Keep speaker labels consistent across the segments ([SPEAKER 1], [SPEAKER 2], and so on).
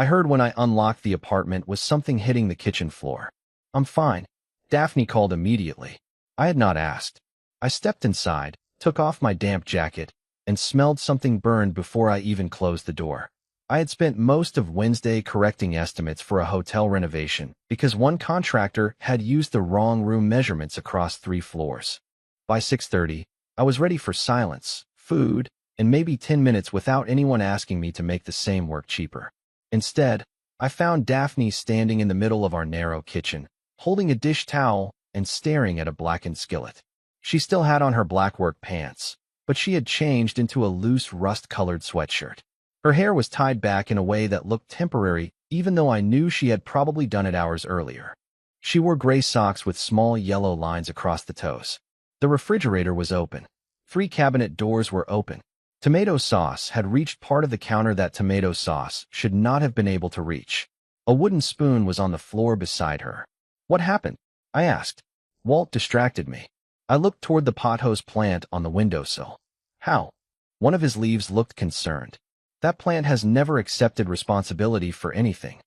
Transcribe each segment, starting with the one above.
[SPEAKER 1] I heard when I unlocked the apartment was something hitting the kitchen floor. I'm fine, Daphne called immediately. I had not asked. I stepped inside, took off my damp jacket, and smelled something burned before I even closed the door. I had spent most of Wednesday correcting estimates for a hotel renovation because one contractor had used the wrong room measurements across 3 floors. By 6:30, I was ready for silence, food, and maybe 10 minutes without anyone asking me to make the same work cheaper. Instead, I found Daphne standing in the middle of our narrow kitchen, holding a dish towel and staring at a blackened skillet. She still had on her black work pants, but she had changed into a loose rust-colored sweatshirt. Her hair was tied back in a way that looked temporary, even though I knew she had probably done it hours earlier. She wore gray socks with small yellow lines across the toes. The refrigerator was open. 3 cabinet doors were open. Tomato sauce had reached part of the counter that tomato sauce should not have been able to reach. A wooden spoon was on the floor beside her. What happened? I asked. Walt distracted me. I looked toward the pothose plant on the windowsill. How? One of his leaves looked concerned. That plant has never accepted responsibility for anything.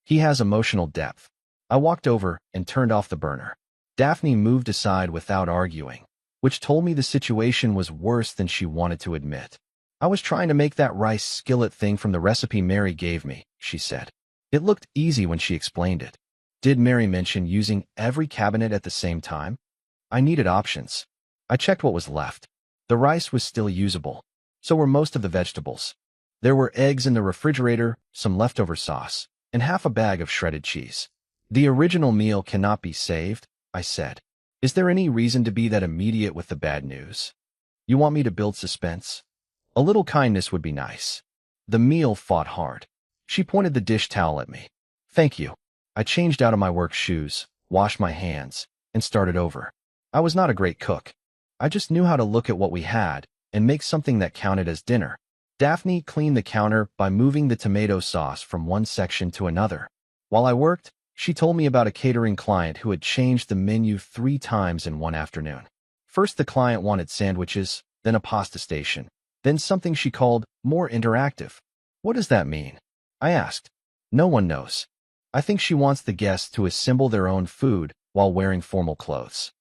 [SPEAKER 1] He has emotional depth. I walked over and turned off the burner. Daphne moved aside without arguing, which told me the situation was worse than she wanted to admit. I was trying to make that rice skillet thing from the recipe Mary gave me, she said. It looked easy when she explained it. Did Mary mention using every cabinet at the same time? I needed options. I checked what was left. The rice was still usable. So were most of the vegetables. There were eggs in the refrigerator, some leftover sauce, and half a bag of shredded cheese. The original meal cannot be saved, I said. Is there any reason to be that immediate with the bad news? You want me to build suspense? A little kindness would be nice. The meal fought hard. She pointed the dish towel at me. Thank you. I changed out of my work shoes, washed my hands, and started over. I was not a great cook. I just knew how to look at what we had and make something that counted as dinner. Daphne cleaned the counter by moving the tomato sauce from one section to another. While I worked, she told me about a catering client who had changed the menu 3 times in one afternoon. First, the client wanted sandwiches, then a pasta station, then something she called more interactive. What does that mean? I asked. No one knows. I think she wants the guests to assemble their own food while wearing formal clothes.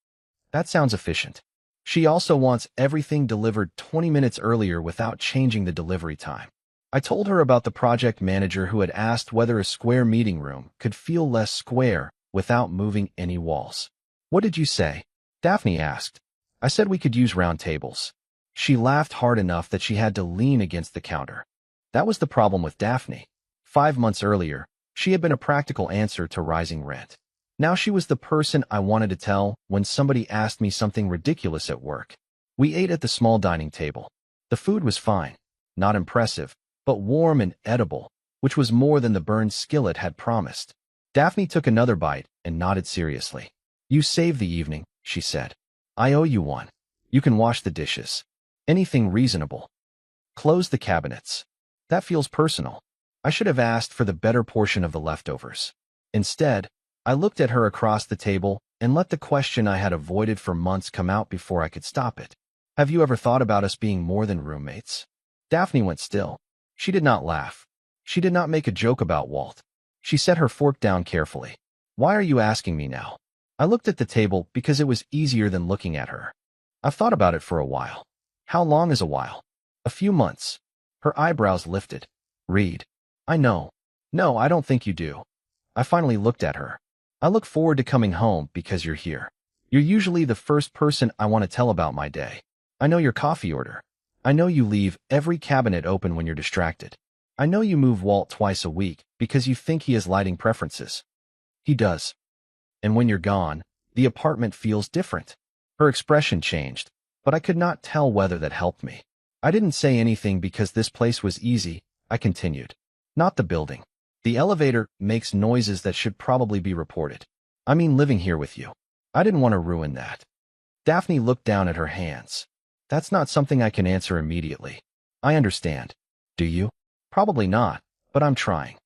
[SPEAKER 1] That sounds efficient. She also wants everything delivered 20 minutes earlier without changing the delivery time. I told her about the project manager who had asked whether a square meeting room could feel less square without moving any walls. What did you say? Daphne asked. I said we could use round tables. She laughed hard enough that she had to lean against the counter. That was the problem with Daphne. 5 months earlier, she had been a practical answer to rising rent. Now she was the person I wanted to tell when somebody asked me something ridiculous at work. We ate at the small dining table. The food was fine, not impressive, but warm and edible, which was more than the burned skillet had promised. Daphne took another bite and nodded seriously. You saved the evening, she said. I owe you one. You can wash the dishes. Anything reasonable. Close the cabinets. That feels personal. I should have asked for the better portion of the leftovers. Instead, I looked at her across the table and let the question I had avoided for months come out before I could stop it. Have you ever thought about us being more than roommates? Daphne went still. She did not laugh. She did not make a joke about Walt. She set her fork down carefully. Why are you asking me now? I looked at the table because it was easier than looking at her. I've thought about it for a while. How long is a while? A few months. Her eyebrows lifted. Read. I know. No, I don't think you do. I finally looked at her. I look forward to coming home because you're here. You're usually the first person I want to tell about my day. I know your coffee order. I know you leave every cabinet open when you're distracted. I know you move Walt twice a week because you think he has lighting preferences. He does. And when you're gone, the apartment feels different. Her expression changed, but I could not tell whether that helped me. I didn't say anything because this place was easy, I continued. Not the building. The elevator makes noises that should probably be reported. I mean living here with you. I didn't want to ruin that. Daphne looked down at her hands. That's not something I can answer immediately. I understand. Do you? Probably not, but I'm trying.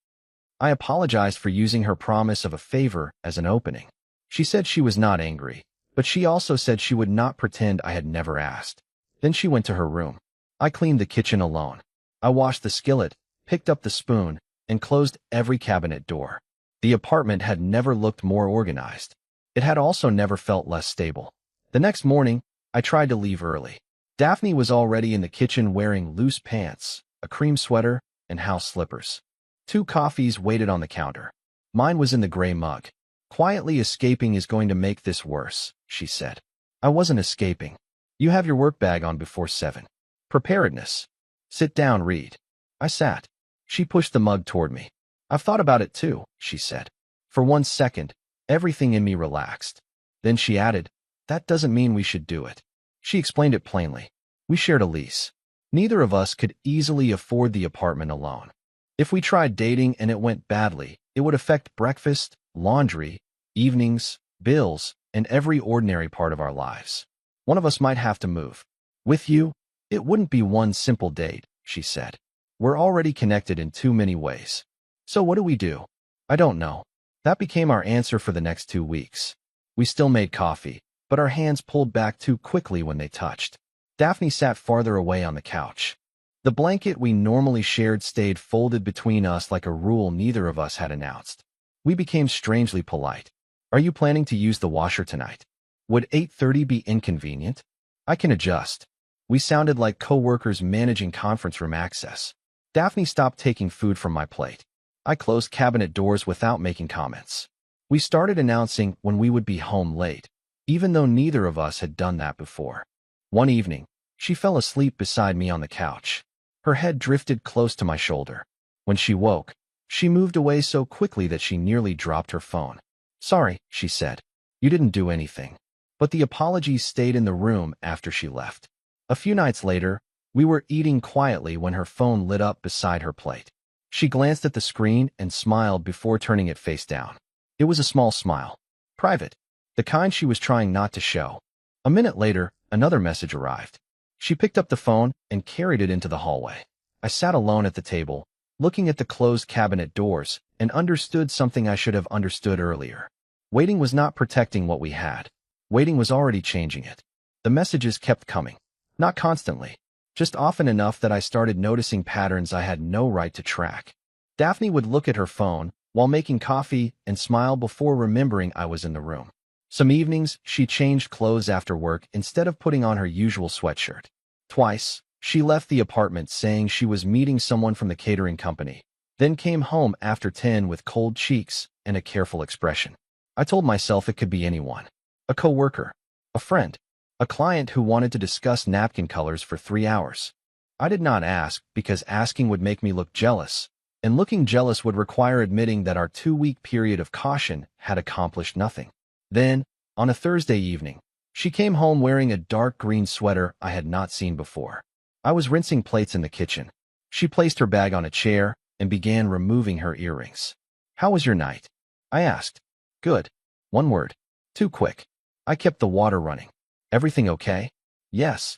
[SPEAKER 1] I apologized for using her promise of a favor as an opening. She said she was not angry, but she also said she would not pretend I had never asked. Then she went to her room. I cleaned the kitchen alone. I washed the skillet, picked up the spoon, and closed every cabinet door. The apartment had never looked more organized. It had also never felt less stable. The next morning, I tried to leave early. Daphne was already in the kitchen wearing loose pants, a cream sweater, and house slippers. 2 coffees waited on the counter. Mine was in the gray mug. "Quietly escaping is going to make this worse," she said. I wasn't escaping. "You have your work bag on before 7. Preparedness. Sit down, read." I sat. She pushed the mug toward me. "I've thought about it too," she said. For 1 second, everything in me relaxed. Then she added, "That doesn't mean we should do it." She explained it plainly. We shared a lease. Neither of us could easily afford the apartment alone. If we tried dating and it went badly, it would affect breakfast, laundry, evenings, bills, and every ordinary part of our lives. One of us might have to move. "With you, it wouldn't be one simple date," she said. "We're already connected in too many ways." "So what do we do?" "I don't know." That became our answer for the next 2 weeks. We still made coffee, but our hands pulled back too quickly when they touched. Daphne sat farther away on the couch. The blanket we normally shared stayed folded between us like a rule neither of us had announced. We became strangely polite. "Are you planning to use the washer tonight? Would 8:30 be inconvenient? I can adjust." We sounded like co-workers managing conference room access. Daphne stopped taking food from my plate. I closed cabinet doors without making comments. We started announcing when we would be home late, even though neither of us had done that before. One evening, she fell asleep beside me on the couch. Her head drifted close to my shoulder. When she woke, she moved away so quickly that she nearly dropped her phone. "Sorry," she said. "You didn't do anything." But the apologies stayed in the room after she left. A few nights later, we were eating quietly when her phone lit up beside her plate. She glanced at the screen and smiled before turning it face down. It was a small smile. Private. The kind she was trying not to show. A minute later, another message arrived. She picked up the phone and carried it into the hallway. I sat alone at the table, looking at the closed cabinet doors, and understood something I should have understood earlier. Waiting was not protecting what we had. Waiting was already changing it. The messages kept coming. Not constantly. Just often enough that I started noticing patterns I had no right to track. Daphne would look at her phone while making coffee and smile before remembering I was in the room. Some evenings, she changed clothes after work instead of putting on her usual sweatshirt. Twice, she left the apartment saying she was meeting someone from the catering company, then came home after 10 with cold cheeks and a careful expression. I told myself it could be anyone. A coworker, a friend, a client who wanted to discuss napkin colors for 3 hours. I did not ask because asking would make me look jealous, and looking jealous would require admitting that our 2-week period of caution had accomplished nothing. Then, on a Thursday evening, she came home wearing a dark green sweater I had not seen before. I was rinsing plates in the kitchen. She placed her bag on a chair and began removing her earrings. "How was your night?" I asked. "Good." One word. Too quick. I kept the water running. "Everything okay?" "Yes."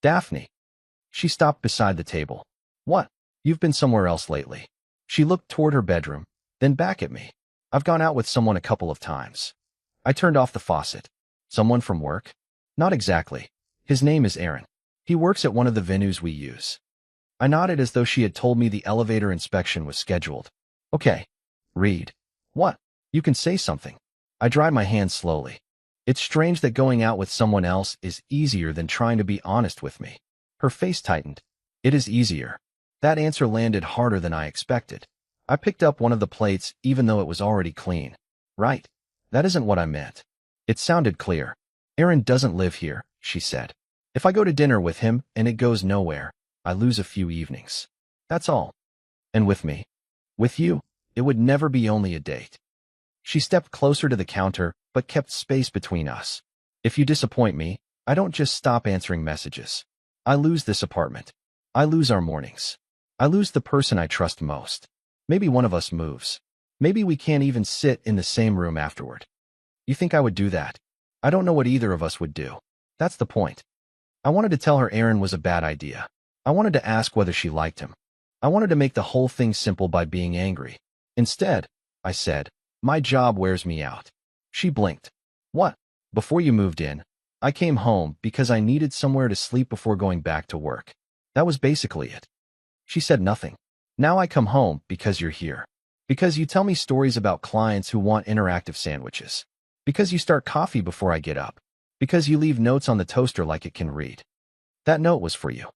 [SPEAKER 1] "Daphne." She stopped beside the table. "What? You've been somewhere else lately." She looked toward her bedroom, then back at me. "I've gone out with someone a couple of times." I turned off the faucet. "Someone from work?" "Not exactly. His name is Aaron. He works at one of the venues we use." I nodded as though she had told me the elevator inspection was scheduled. "Okay. Read." "What?" "You can say something." I dried my hands slowly. It's strange that going out with someone else is easier than trying to be honest with me. Her face tightened. "It is easier." That answer landed harder than I expected. I picked up one of the plates even though it was already clean. "Right. That isn't what I meant." It sounded clear. "Aaron doesn't live here," she said. "If I go to dinner with him and it goes nowhere, I lose a few evenings. That's all." "And with me?" "With you, it would never be only a date." She stepped closer to the counter, but kept space between us. "If you disappoint me, I don't just stop answering messages. I lose this apartment. I lose our mornings. I lose the person I trust most. Maybe one of us moves. Maybe we can't even sit in the same room afterward." "You think I would do that?" "I don't know what either of us would do. That's the point." I wanted to tell her Aaron was a bad idea. I wanted to ask whether she liked him. I wanted to make the whole thing simple by being angry. Instead, I said, "My job wears me out." She blinked. "What?" "Before you moved in, I came home because I needed somewhere to sleep before going back to work. That was basically it." She said nothing. Now I come home because you're here. Because you tell me stories about clients who want interactive sandwiches. Because you start coffee before I get up. Because you leave notes on the toaster like it can read. That note was for you.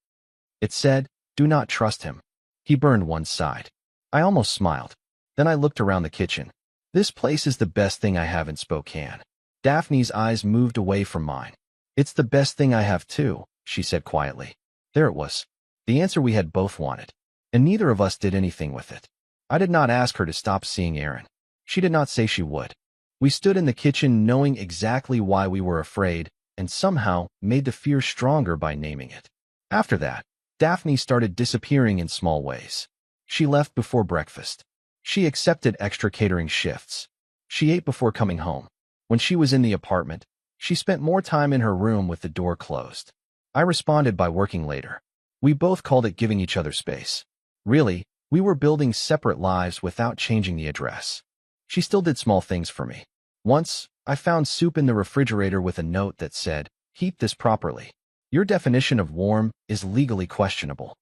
[SPEAKER 1] It said, "Do not trust him." He burned one side. I almost smiled. Then I looked around the kitchen. This place is the best thing I have in Spokane. Daphne's eyes moved away from mine. It's the best thing I have too, she said quietly. There it was. The answer we had both wanted. And neither of us did anything with it. I did not ask her to stop seeing Aaron. She did not say she would. We stood in the kitchen knowing exactly why we were afraid, and somehow made the fear stronger by naming it. After that, Daphne started disappearing in small ways. She left before breakfast. She accepted extra catering shifts. She ate before coming home. When she was in the apartment, she spent more time in her room with the door closed. I responded by working later. We both called it giving each other space. Really, we were building separate lives without changing the address. She still did small things for me. Once, I found soup in the refrigerator with a note that said, "Heat this properly. Your definition of warm is legally questionable."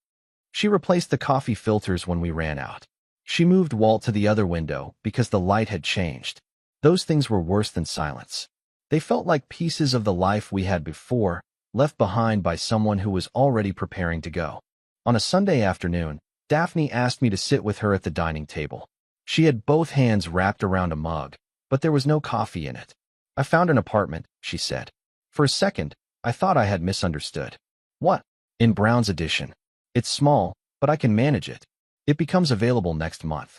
[SPEAKER 1] She replaced the coffee filters when we ran out. She moved Walt to the other window because the light had changed. Those things were worse than silence. They felt like pieces of the life we had before, left behind by someone who was already preparing to go. On a Sunday afternoon, Daphne asked me to sit with her at the dining table. She had both hands wrapped around a mug, but there was no coffee in it. "I found an apartment," she said. For a second, I thought I had misunderstood. "What?" "In Brown's addition. It's small, but I can manage it. It becomes available next month."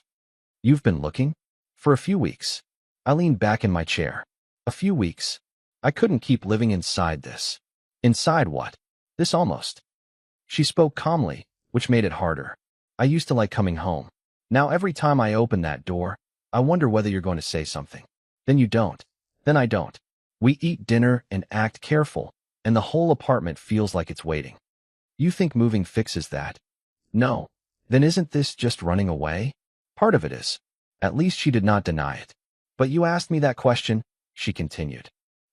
[SPEAKER 1] "You've been looking?" "For a few weeks." I leaned back in my chair. A few weeks. I couldn't keep living inside this. Inside what? This almost. She spoke calmly, which made it harder. "I used to like coming home. Now every time I open that door, I wonder whether you're going to say something. Then you don't. Then I don't. We eat dinner and act careful, and the whole apartment feels like it's waiting." "You think moving fixes that?" "No. Then isn't this just running away?" "Part of it is." At least she did not deny it. "But you asked me that question," she continued.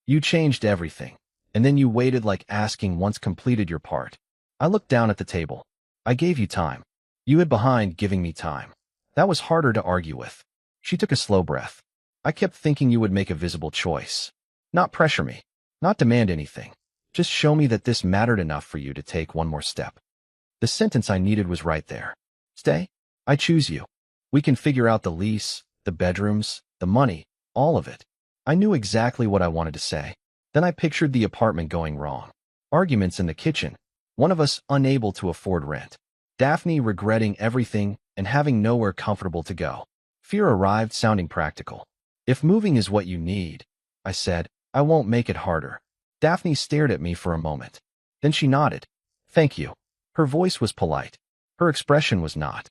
[SPEAKER 1] "You changed everything, and then you waited like asking once completed your part." I looked down at the table. "I gave you time. You hid behind giving me time. That was harder to argue with." She took a slow breath. "I kept thinking you would make a visible choice. Not pressure me. Not demand anything. Just show me that this mattered enough for you to take one more step." The sentence I needed was right there. "Stay. I choose you. We can figure out the lease, the bedrooms, the money, all of it." I knew exactly what I wanted to say. Then I pictured the apartment going wrong. Arguments in the kitchen. One of us unable to afford rent. Daphne regretting everything and having nowhere comfortable to go. Fear arrived sounding practical. "If moving is what you need," I said, "I won't make it harder." Daphne stared at me for a moment. Then she nodded. "Thank you." Her voice was polite. Her expression was not.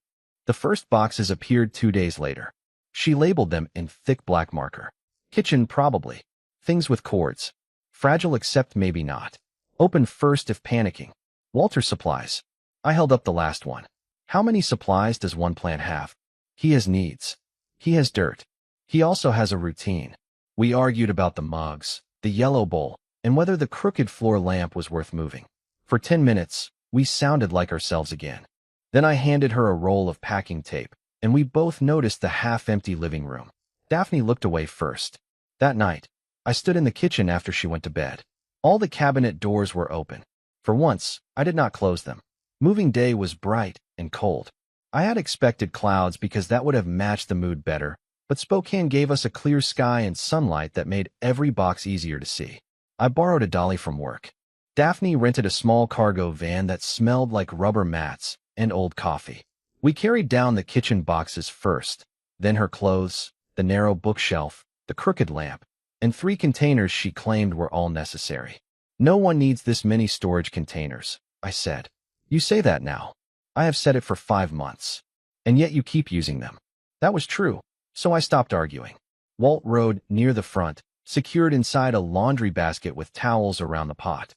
[SPEAKER 1] The first boxes appeared 2 days later. She labeled them in thick black marker. Kitchen probably. Things with cords. Fragile except maybe not. Open first if panicking. Walter supplies. I held up the last one. How many supplies does one plant have? He has needs. He has dirt. He also has a routine. We argued about the mugs, the yellow bowl, and whether the crooked floor lamp was worth moving. For 10 minutes, we sounded like ourselves again. Then I handed her a roll of packing tape, and we both noticed the half-empty living room. Daphne looked away first. That night, I stood in the kitchen after she went to bed. All the cabinet doors were open. For once, I did not close them. Moving day was bright and cold. I had expected clouds because that would have matched the mood better, but Spokane gave us a clear sky and sunlight that made every box easier to see. I borrowed a dolly from work. Daphne rented a small cargo van that smelled like rubber mats and old coffee. We carried down the kitchen boxes first, then her clothes, the narrow bookshelf, the crooked lamp, and 3 containers she claimed were all necessary. "No one needs this many storage containers," I said. "You say that now. I have said it for 5 months. And yet you keep using them." That was true, so I stopped arguing. Walt rode near the front, secured inside a laundry basket with towels around the pot.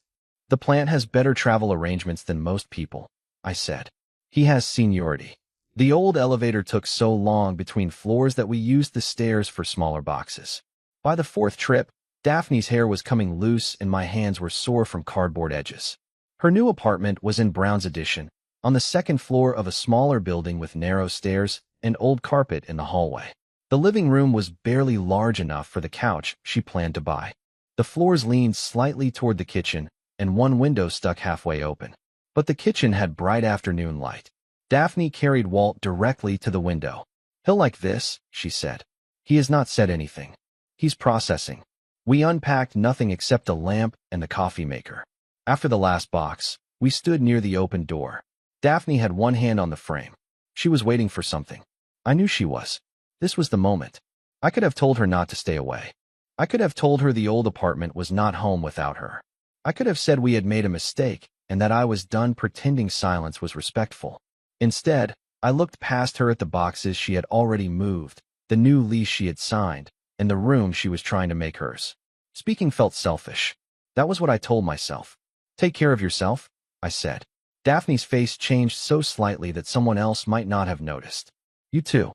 [SPEAKER 1] "The plant has better travel arrangements than most people," I said. "He has seniority. The old elevator took so long between floors that we used the stairs for smaller boxes." By the 4th trip, Daphne's hair was coming loose and my hands were sore from cardboard edges. Her new apartment was in Brown's addition, on the second floor of a smaller building with narrow stairs and old carpet in the hallway. The living room was barely large enough for the couch she planned to buy. The floors leaned slightly toward the kitchen, and one window stuck halfway open. But the kitchen had bright afternoon light. Daphne carried Walt directly to the window. "He'll like this," she said. "He has not said anything. He's processing." We unpacked nothing except a lamp and the coffee maker. After the last box, we stood near the open door. Daphne had one hand on the frame. She was waiting for something. I knew she was. This was the moment. I could have told her not to stay away. I could have told her the old apartment was not home without her. I could have said we had made a mistake and that I was done pretending silence was respectful. Instead, I looked past her at the boxes she had already moved, the new lease she had signed, and the room she was trying to make hers. Speaking felt selfish. That was what I told myself. "Take care of yourself," I said. Daphne's face changed so slightly that someone else might not have noticed. "You too."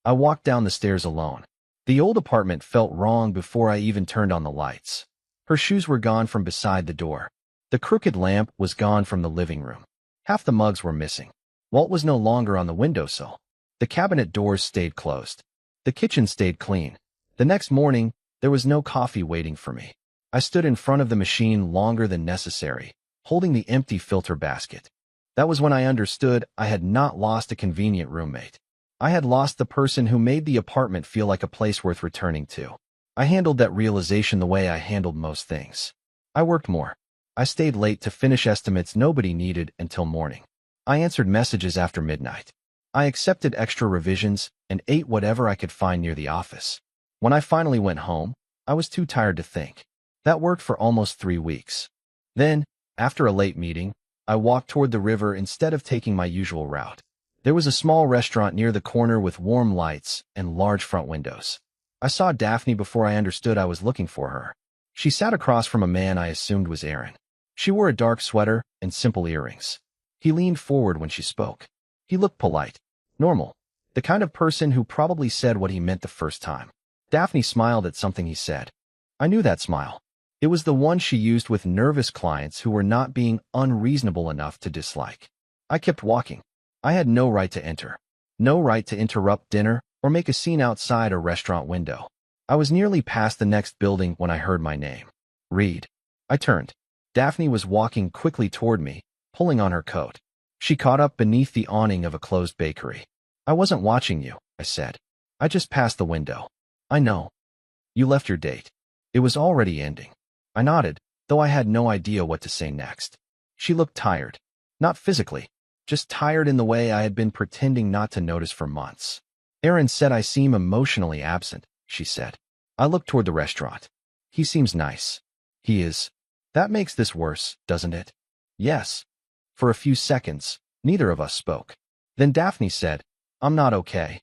[SPEAKER 1] I walked down the stairs alone. The old apartment felt wrong before I even turned on the lights. Her shoes were gone from beside the door. The crooked lamp was gone from the living room. Half the mugs were missing. Walt was no longer on the windowsill. The cabinet doors stayed closed. The kitchen stayed clean. The next morning, there was no coffee waiting for me. I stood in front of the machine longer than necessary, holding the empty filter basket. That was when I understood I had not lost a convenient roommate. I had lost the person who made the apartment feel like a place worth returning to. I handled that realization the way I handled most things. I worked more. I stayed late to finish estimates nobody needed until morning. I answered messages after midnight. I accepted extra revisions and ate whatever I could find near the office. When I finally went home, I was too tired to think. That worked for almost 3 weeks. Then, after a late meeting, I walked toward the river instead of taking my usual route. There was a small restaurant near the corner with warm lights and large front windows. I saw Daphne before I understood I was looking for her. She sat across from a man I assumed was Aaron. She wore a dark sweater and simple earrings. He leaned forward when she spoke. He looked polite, normal, the kind of person who probably said what he meant the first time. Daphne smiled at something he said. I knew that smile. It was the one she used with nervous clients who were not being unreasonable enough to dislike. I kept walking. I had no right to enter. No right to interrupt dinner or make a scene outside a restaurant window. I was nearly past the next building when I heard my name. Reed. I turned. Daphne was walking quickly toward me, pulling on her coat. She caught up beneath the awning of a closed bakery. I wasn't watching you, I said. I just passed the window. I know. You left your date. It was already ending. I nodded, though I had no idea what to say next. She looked tired. Not physically, just tired in the way I had been pretending not to notice for months. Aaron said I seem emotionally absent, she said. I looked toward the restaurant. He seems nice. He is. That makes this worse, doesn't it? Yes. For a few seconds, neither of us spoke. Then Daphne said, I'm not okay.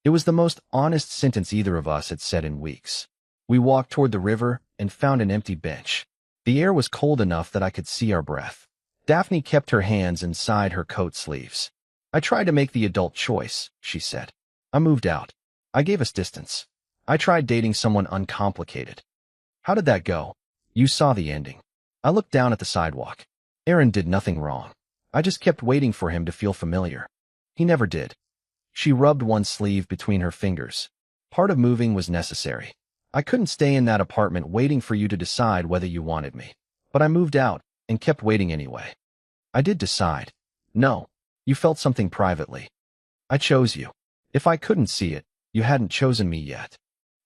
[SPEAKER 1] It was the most honest sentence either of us had said in weeks. We walked toward the river and found an empty bench. The air was cold enough that I could see our breath. Daphne kept her hands inside her coat sleeves. I tried to make the adult choice, she said. I moved out. I gave us distance. I tried dating someone uncomplicated. How did that go? You saw the ending. I looked down at the sidewalk. Aaron did nothing wrong. I just kept waiting for him to feel familiar. He never did. She rubbed one sleeve between her fingers. Part of moving was necessary. I couldn't stay in that apartment waiting for you to decide whether you wanted me. But I moved out and kept waiting anyway. I did decide. No, you felt something privately. I chose you. If I couldn't see it, you hadn't chosen me yet.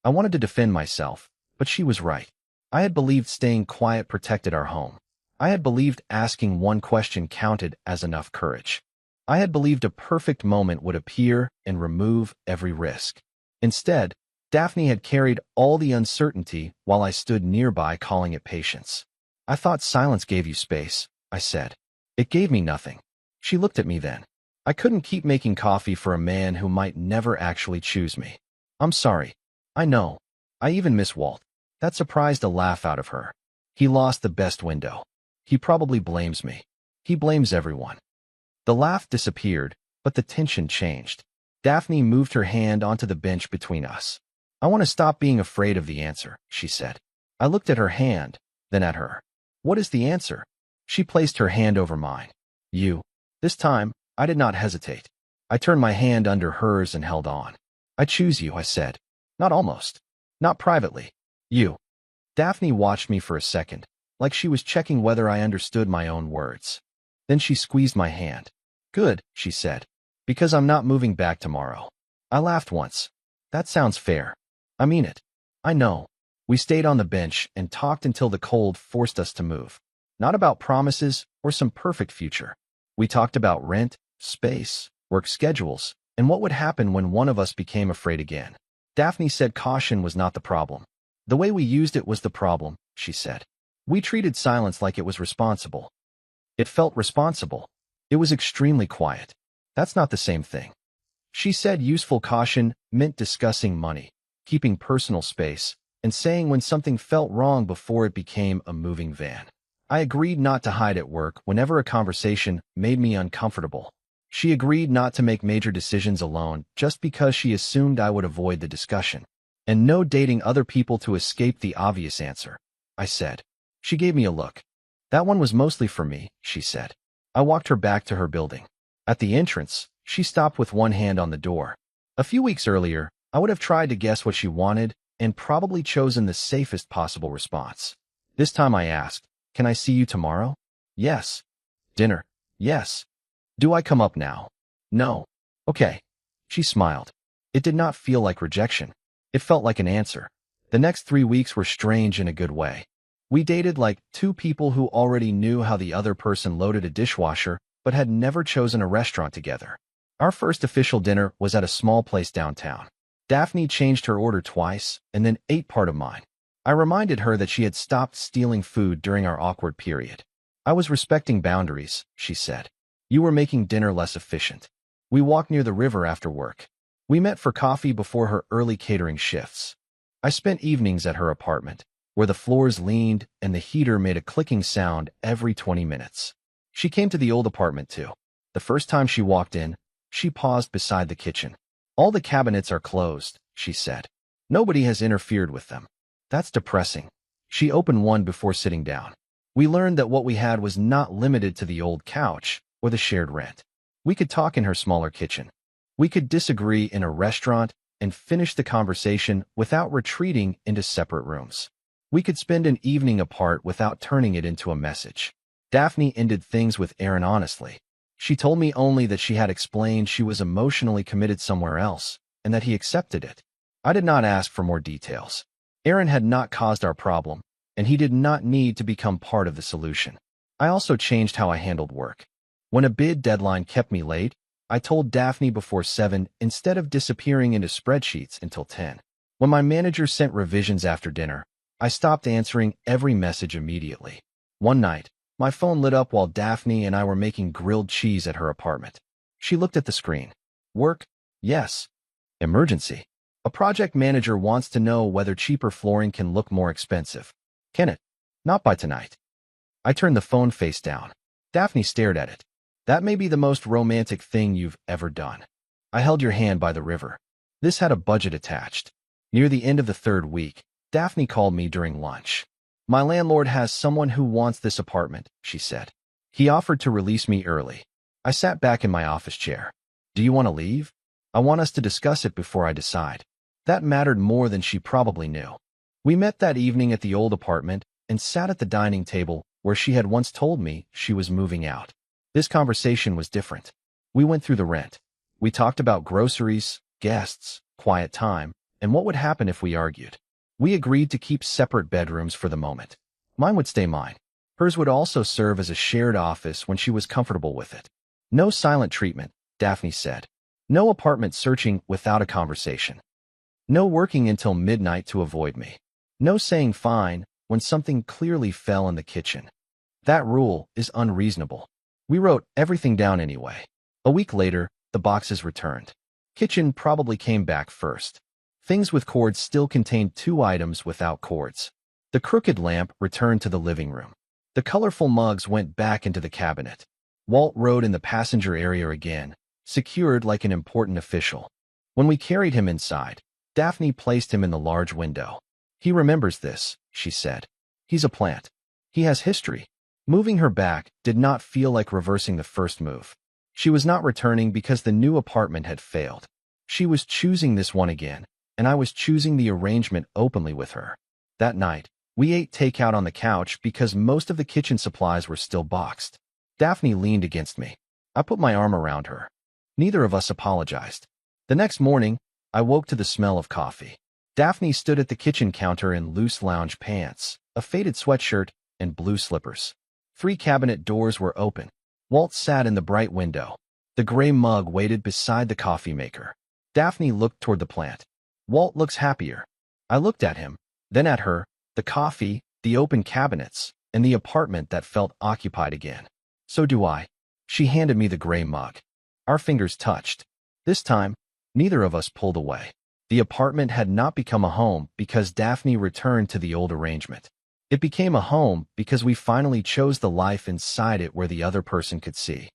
[SPEAKER 1] I wanted to defend myself, but she was right. I had believed staying quiet protected our home. I had believed asking one question counted as enough courage. I had believed a perfect moment would appear and remove every risk. Instead, Daphne had carried all the uncertainty while I stood nearby calling it patience. I thought silence gave you space, I said. It gave me nothing. She looked at me then. I couldn't keep making coffee for a man who might never actually choose me. I'm sorry. I know. I even miss Walt. That surprised a laugh out of her. He lost the best window. He probably blames me. He blames everyone. The laugh disappeared, but the tension changed. Daphne moved her hand onto the bench between us. I want to stop being afraid of the answer, she said. I looked at her hand, then at her. What is the answer? She placed her hand over mine. You. This time, I did not hesitate. I turned my hand under hers and held on. I choose you, I said. Not almost. Not privately. You. Daphne watched me for a second, like she was checking whether I understood my own words. Then she squeezed my hand. Good, she said. Because I'm not moving back tomorrow. I laughed once. That sounds fair. I mean it. I know. We stayed on the bench and talked until the cold forced us to move. Not about promises or some perfect future. We talked about rent, space, work schedules, and what would happen when one of us became afraid again. Daphne said caution was not the problem. The way we used it was the problem, she said. We treated silence like it was responsible. It felt responsible. It was extremely quiet. That's not the same thing. She said useful caution meant discussing money, keeping personal space, and saying when something felt wrong before it became a moving van. I agreed not to hide at work whenever a conversation made me uncomfortable. She agreed not to make major decisions alone just because she assumed I would avoid the discussion. And no dating other people to escape the obvious answer, I said. She gave me a look. That one was mostly for me, she said. I walked her back to her building. At the entrance, she stopped with one hand on the door. A few weeks earlier, I would have tried to guess what she wanted and probably chosen the safest possible response. This time I asked, "Can I see you tomorrow?" "Yes." "Dinner?" "Yes." "Do I come up now?" "No." "Okay." She smiled. It did not feel like rejection. It felt like an answer. The next 3 weeks were strange in a good way. We dated like two people who already knew how the other person loaded a dishwasher but had never chosen a restaurant together. Our first official dinner was at a small place downtown. Daphne changed her order twice and then ate part of mine. I reminded her that she had stopped stealing food during our awkward period. I was respecting boundaries, she said. You were making dinner less efficient. We walked near the river after work. We met for coffee before her early catering shifts. I spent evenings at her apartment, where the floors leaned and the heater made a clicking sound every 20 minutes. She came to the old apartment too. The first time she walked in, she paused beside the kitchen. All the cabinets are closed, she said. Nobody has interfered with them. That's depressing. She opened one before sitting down. We learned that what we had was not limited to the old couch or the shared rent. We could talk in her smaller kitchen. We could disagree in a restaurant and finish the conversation without retreating into separate rooms. We could spend an evening apart without turning it into a message. Daphne ended things with Aaron honestly. She told me only that she had explained she was emotionally committed somewhere else and that he accepted it. I did not ask for more details. Aaron had not caused our problem, and he did not need to become part of the solution. I also changed how I handled work. When a bid deadline kept me late, I told Daphne before 7 instead of disappearing into spreadsheets until 10. When my manager sent revisions after dinner, I stopped answering every message immediately. One night, my phone lit up while Daphne and I were making grilled cheese at her apartment. She looked at the screen. Work? Yes. Emergency. A project manager wants to know whether cheaper flooring can look more expensive. Can it? Not by tonight. I turned the phone face down. Daphne stared at it. That may be the most romantic thing you've ever done. I held your hand by the river. This had a budget attached. Near the end of the 3rd week, Daphne called me during lunch. My landlord has someone who wants this apartment, she said. He offered to release me early. I sat back in my office chair. Do you want to leave? I want us to discuss it before I decide. That mattered more than she probably knew. We met that evening at the old apartment and sat at the dining table where she had once told me she was moving out. This conversation was different. We went through the rent. We talked about groceries, guests, quiet time, and what would happen if we argued. We agreed to keep separate bedrooms for the moment. Mine would stay mine. Hers would also serve as a shared office when she was comfortable with it. No silent treatment, Daphne said. No apartment searching without a conversation. No working until midnight to avoid me. No saying fine when something clearly fell in the kitchen. That rule is unreasonable. We wrote everything down anyway. A week later, the boxes returned. Kitchen probably came back first. Things with cords still contained 2 items without cords. The crooked lamp returned to the living room. The colorful mugs went back into the cabinet. Walt rode in the passenger area again, secured like an important official. When we carried him inside, Daphne placed him in the large window. He remembers this, she said. He's a plant. He has history. Moving her back did not feel like reversing the first move. She was not returning because the new apartment had failed. She was choosing this one again, and I was choosing the arrangement openly with her. That night, we ate takeout on the couch because most of the kitchen supplies were still boxed. Daphne leaned against me. I put my arm around her. Neither of us apologized. The next morning, I woke to the smell of coffee. Daphne stood at the kitchen counter in loose lounge pants, a faded sweatshirt, and blue slippers. 3 cabinet doors were open. Walt sat in the bright window. The gray mug waited beside the coffee maker. Daphne looked toward the plant. Walt looks happier. I looked at him, then at her, the coffee, the open cabinets, and the apartment that felt occupied again. So do I. She handed me the gray mug. Our fingers touched. This time, neither of us pulled away. The apartment had not become a home because Daphne returned to the old arrangement. It became a home because we finally chose the life inside it where the other person could see.